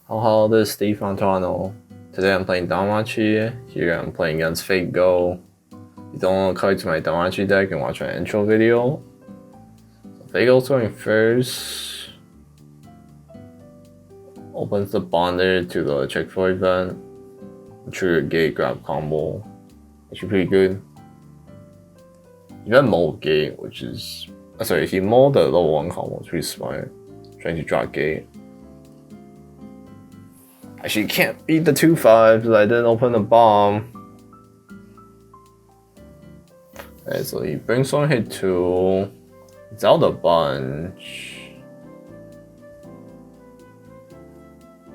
Hello, this is Steve Fontano. Today I'm playing Danmachi. Here I'm playing against FGO. You don't want to go to my Danmachi deck and watch my intro video. So FGO's going first. Opens the bonder to the check for event. Trigger gate grab combo. Actually pretty good. Even mold gate, which is sorry, he mold the level 1 combo, it's pretty smart. Trying to draw gate. Actually can't beat the 2-5 because I didn't open the bomb. Okay, so he brings on hit 2. It's out a bunch.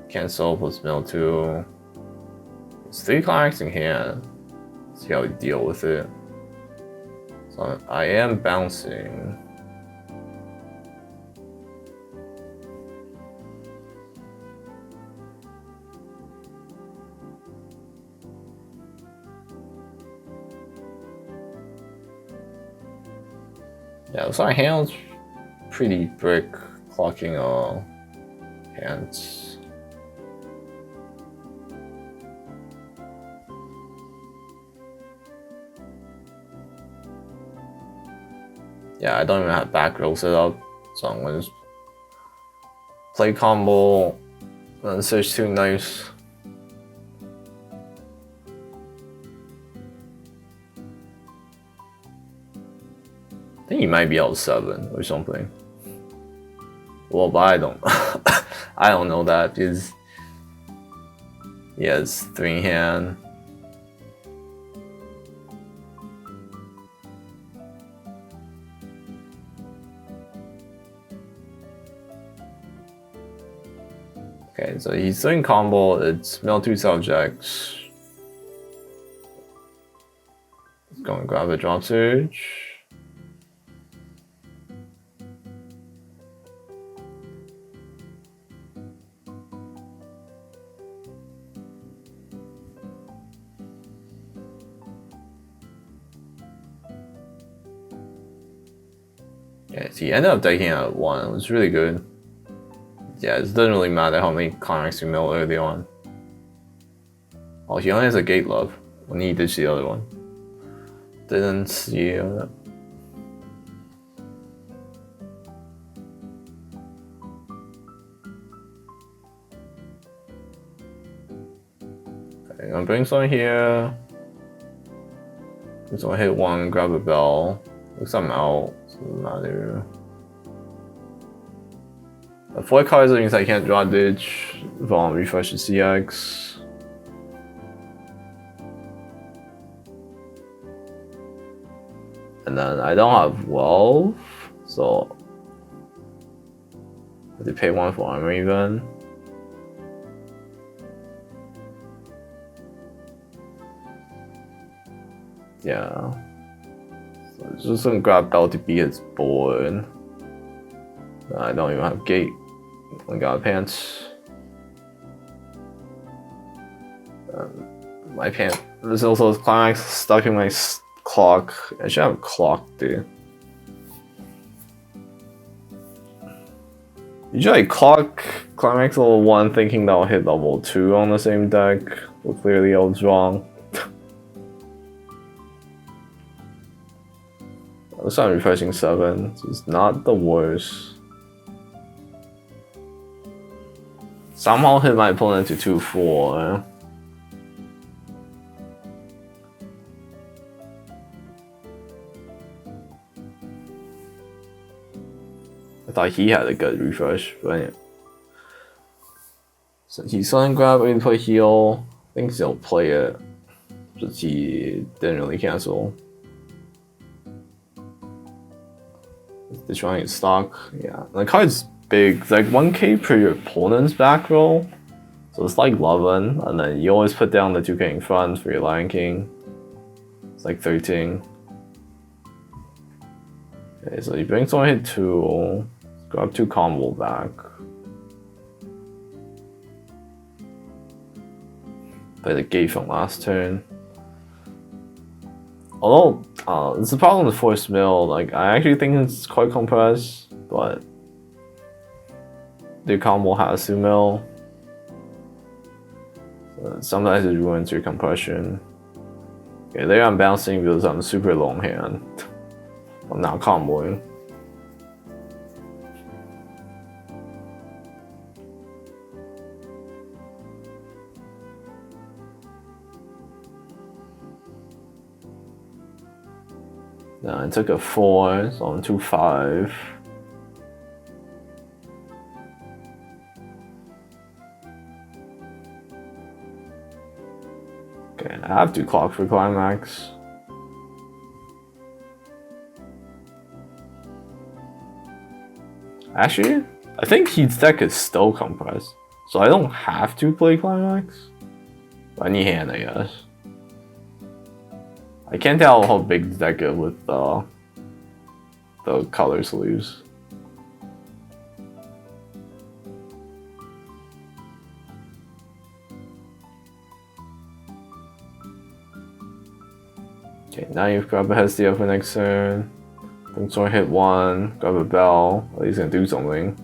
Cancel plus mill 2. It's 3 climax in hand. See how we deal with it. So I am bouncing. Yeah, so my hand's pretty brick clocking hands. Yeah, I don't even have back row set up, so I'm gonna just play combo and search 2 knives. I think he might be out 7 or something. Well, but I don't I don't know that because he has 3 hand. Okay, so he's doing combo, it's mill 2 subjects. He's gonna grab a drop surge. Yeah, so he ended up taking out 1, it was really good. Yeah, it doesn't really matter how many climax you mill early on. Oh, he only has a gate love when he ditched the other one. Didn't see that. Okay, I'm gonna bring someone here. Just gonna hit 1, grab a bell. Looks like I'm out, so it doesn't matter. 4 cards means I can't draw ditch. Vaughn refresh the CX. And then I don't have wealth, so I have to pay 1 for armor even. Yeah. So it's just gonna grab bell to beat its board. I don't even have gate. I got pants. My pants. There's also climax stuck in my clock. I should have a clock, dude. Usually clock climax level 1 thinking that I'll hit level 2 on the same deck. But clearly I was wrong. This time refreshing 7. So it's not the worst. Somehow hit my opponent to 2-4. I thought he had a good refresh, but anyway. So he's sudden grab and play heal. I think he'll play it. But he didn't really cancel. They're trying to stock. Yeah. The card's big, it's like 1k per your opponent's back row. So it's like 11, and then you always put down the 2k in front for your Lion King. It's like 13. Okay, so he brings one hit 2, grab 2 combo back. Play the gate from last turn. Although, it's a problem with force mill, like I actually think it's quite compressed, but the combo has to mill. Sometimes it ruins your compression. Okay, there I'm bouncing because I'm super long hand. I'm not comboing. I took a 4, so I'm 2-5. Okay, I have to clock for climax. Actually, I think his deck is still compressed, so I don't have to play climax. But I need hand, I guess. I can't tell how big the deck is with the color sleeves. Okay, now you've grab a Hestia for next turn. Sword hit 1, grab a bell. At least gonna do something.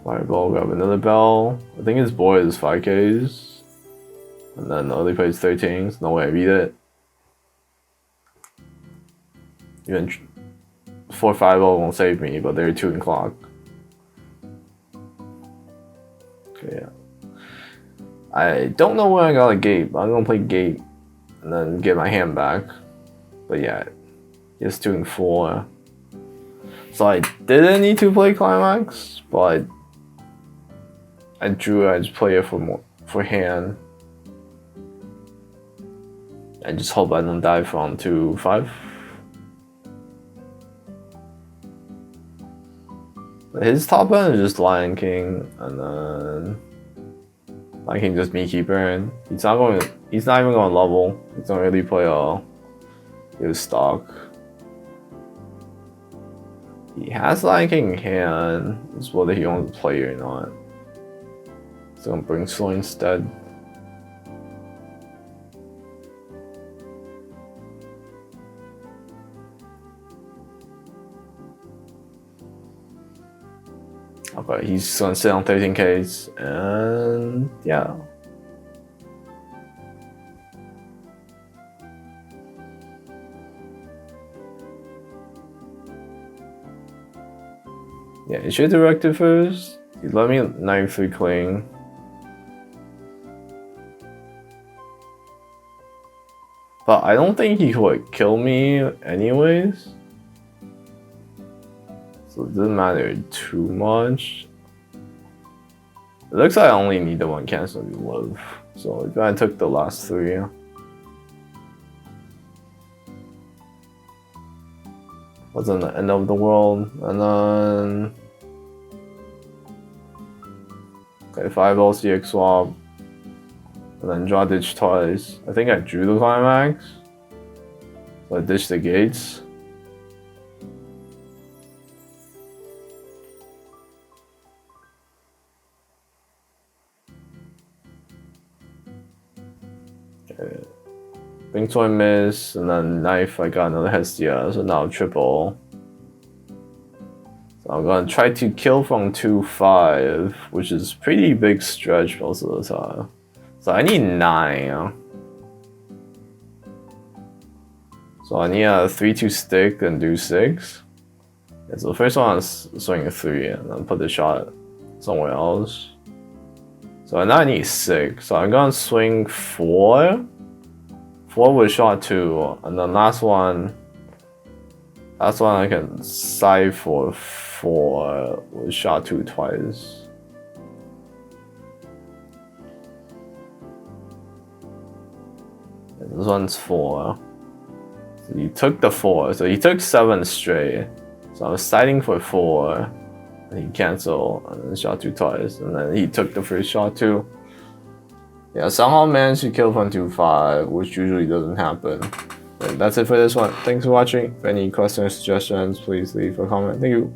Fireball, grab another bell. I think his board is 5Ks. And then the other plays 13s. No way I beat it. Even 4-5 won't save me, but they're 2 in clock. Okay, yeah. I don't know where I got a gate, but I'm gonna play gate and then get my hand back. But yeah, just 2 and 4. So I didn't need to play climax, but I just play it for hand. I just hope I don't die from 2-5. His top end is just Lion King, and then Lion King just me keeper, and he's not even going to level. He's not really play his stock. He has Lion King in hand. It's whether he wants to play or not. So I'm gonna bring Slow instead. Okay, he's gonna sit on 13Ks, and yeah. Yeah, you should direct it first. You let me knife 3 cling. But I don't think he could kill me anyways. So it doesn't matter too much. It looks like I only need the 1 cancel to live. So I took the last 3. Wasn't the end of the world. And then okay, 5 LCX swap. And then draw ditch twice. I think I drew the climax. So I ditched the gates. Okay. Bring toy miss, and then knife I got another Hestia, so now triple. So I'm gonna try to kill from 2-5, which is pretty big stretch most of the time. So I need 9. So I need a 3-2 stick and do 6. Yeah, so the first one is swing a 3 and then put the shot somewhere else. So now I need 6. So I'm gonna swing 4. 4 with shot 2, and then last one I can side for 4 with shot 2 twice. This one's 4. So he took the 4. So he took 7 straight. So I was siding for 4. And he canceled and then shot 2 twice. And then he took the first shot too. Yeah, somehow managed to kill from 2-5, which usually doesn't happen. And that's it for this one. Thanks for watching. If any questions or suggestions, please leave a comment. Thank you.